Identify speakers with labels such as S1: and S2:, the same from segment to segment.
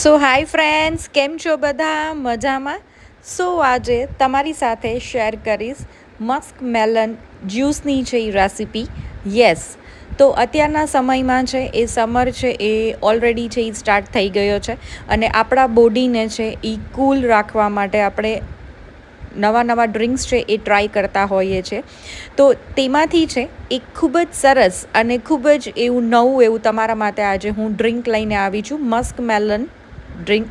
S1: સો hi friends, કેમ છો બધા? મજામાં? સો આજે તમારી સાથે શેર કરીશ મસ્ક મેલન જ્યુસની છે એ રેસીપી. યસ, તો અત્યારના સમયમાં છે એ સમર છે એ ઓલરેડી છે એ સ્ટાર્ટ થઈ ગયો છે અને આપણા બોડીને છે એ કૂલ રાખવા માટે આપણે નવા નવા ડ્રિંક્સ છે એ ટ્રાય કરતા હોઈએ છીએ. તો તેમાંથી છે એક ખૂબ જ સરસ અને ખૂબ જ એવું નવું એવું તમારા માટે આજે હું ડ્રિંક લઈને આવી છું, મસ્ક મેલન ડ્રિંક.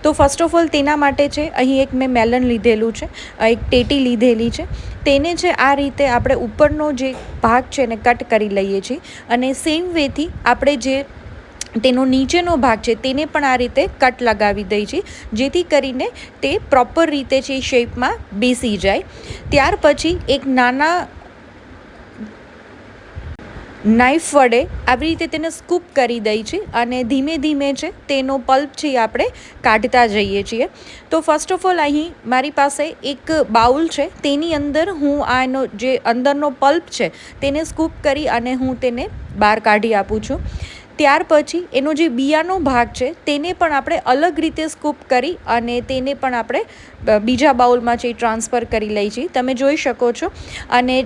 S1: તો ફર્સ્ટ ઓફ ઓલ તેના માટે છે અહીં એક મેં મેલન લીધેલું છે, એક ટેટી લીધેલી છે. તેને છે આ રીતે આપણે ઉપરનો જે ભાગ છે ને કટ કરી લઈએ છીએ અને સેમ વેથી આપણે જે તેનો નીચેનો ભાગ છે તેને પણ આ રીતે કટ લગાવી દઈએ છીએ, જેથી કરીને તે પ્રોપર રીતે છે શેપમાં બેસી જાય. ત્યાર પછી એક નાના નાઈફ વડે આવી રીતે તેને સ્કૂપ કરી દઈએ છીએ અને ધીમે ધીમે છે તેનો પલ્પ છે આપણે કાઢતા જઈએ છીએ. તો ફર્સ્ટ ઓફ ઓલ અહીં મારી પાસે એક બાઉલ છે, તેની અંદર હું આનો જે અંદરનો પલ્પ છે તેને સ્કૂપ કરી અને હું તેને બહાર કાઢી આપું છું. ત્યાર પછી એનો જે બિયાનો ભાગ છે તેને પણ આપણે અલગ રીતે સ્કૂપ કરી અને તેને પણ આપણે બીજા બાઉલમાં છે ટ્રાન્સફર કરી લઈએ છીએ, તમે જોઈ શકો છો. અને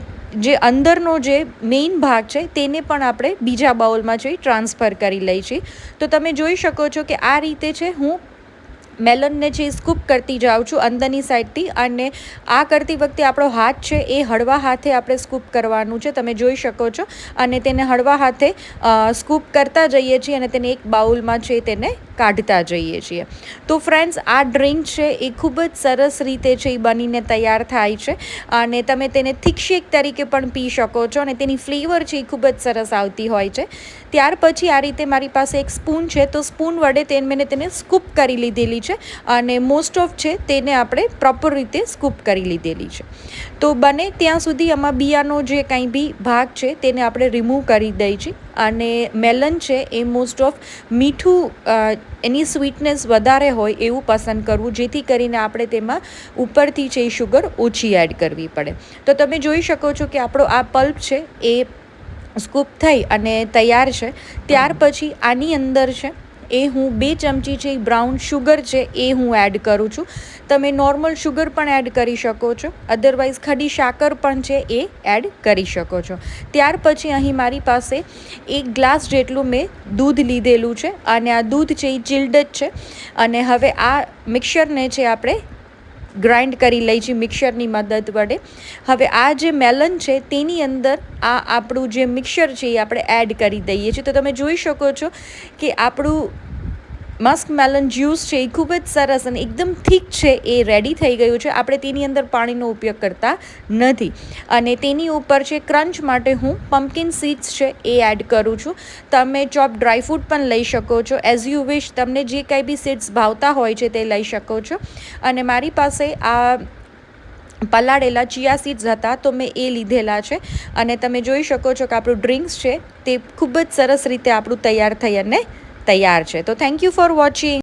S1: જે અંદરનો જે મેઇન ભાગ છે તેને પણ આપણે બીજા બાઉલમાં છે ટ્રાન્સફર કરી લઈએ છીએ. તો તમે જોઈ શકો છો કે આ રીતે છે હું મેલનને છે સ્કૂપ કરતી જાઉં છું અંદરની સાઈડથી. અને આ કરતી વખતે આપણો હાથ છે એ હળવા હાથે આપણે સ્કૂપ કરવાનું છે, તમે જોઈ શકો છો. અને તેને હળવા હાથે સ્કૂપ કરતા જઈએ છીએ અને તેને એક બાઉલમાં છે તેને કાઢતા જઈએ છીએ. તો ફ્રેન્ડ્સ, આ ડ્રિંક છે એ ખૂબ જ સરસ રીતે છે એ બનીને તૈયાર થાય છે અને તમે તેને થીક શેક તરીકે પણ પી શકો છો અને તેની ફ્લેવર છે એ ખૂબ જ સરસ આવતી હોય છે. ત્યાર પછી આ રીતે મારી પાસે એક સ્પૂન છે, તો સ્પૂન વડે મેં તેને સ્કૂપ કરી લીધેલી છે અને મોસ્ટ ઓફ છે તેને આપણે પ્રોપર રીતે સ્કૂપ કરી લીધેલી છે. તો બને ત્યાં સુધી આમાં બિયાનો જે કંઈ બી ભાગ છે તેને આપણે રિમૂવ કરી દઈએ છીએ. અને મેલન છે એ મોસ્ટ ઓફ મીઠું, એની સ્વીટનેસ વધારે હોય એવું પસંદ કરવું, જેથી કરીને આપણે તેમાં ઉપરથી છે એ શુગર ઓછી એડ કરવી પડે. તો તમે જોઈ શકો છો કે આપણો આ પલ્પ છે એ સ્કૂપ થઈ અને તૈયાર છે. ત્યાર પછી આની અંદર છે એ હું 2 ચમચી છે બ્રાઉન શુગર છે એ હું એડ કરું છું. તમે નોર્મલ શુગર પણ એડ કરી શકો છો, અધરવાઇઝ ખડી સાકર પણ છે એ એડ કરી શકો છો. ત્યાર પછી અહીં મારી પાસે 1 ગ્લાસ જેટલું મેં દૂધ લીધેલું છે અને આ દૂધ છે એ ચિલ્ડ જ છે. અને હવે આ મિક્સરને છે આપણે ગ્રાઇન્ડ કરી લઈએ છીએ મિક્સરની મદદ વડે. હવે આ જે મેલન છે તેની અંદર આ આપણું જે મિક્સર છે એ આપણે એડ કરી દઈએ છીએ. તો તમે જોઈ શકો છો કે આપણું મસ્ક મેલન જ્યુસ છે એ ખૂબ જ સરસ અને એકદમ થીક છે એ રેડી થઈ ગયું છે. આપણે તેની અંદર પાણીનો ઉપયોગ કરતા નથી. અને તેની ઉપર છે ક્રંચ માટે હું પમ્પકિન સીડ્સ છે એ એડ કરું છું. તમે ચોપ ડ્રાયફ્રૂટ પણ લઈ શકો છો, એઝ યુ વિશ, તમને જે કંઈ બી સીડ્સ ભાવતા હોય છે તે લઈ શકો છો. અને મારી પાસે આ પલાળેલા ચિયા સીડ્સ હતા તો મેં એ લીધેલા છે. અને તમે જોઈ શકો છો કે આપણું ડ્રિંક્સ છે તે ખૂબ જ સરસ રીતે આપણું તૈયાર થઈ અને તૈયાર છે. તો થેન્ક યુ ફોર વોચિંગ.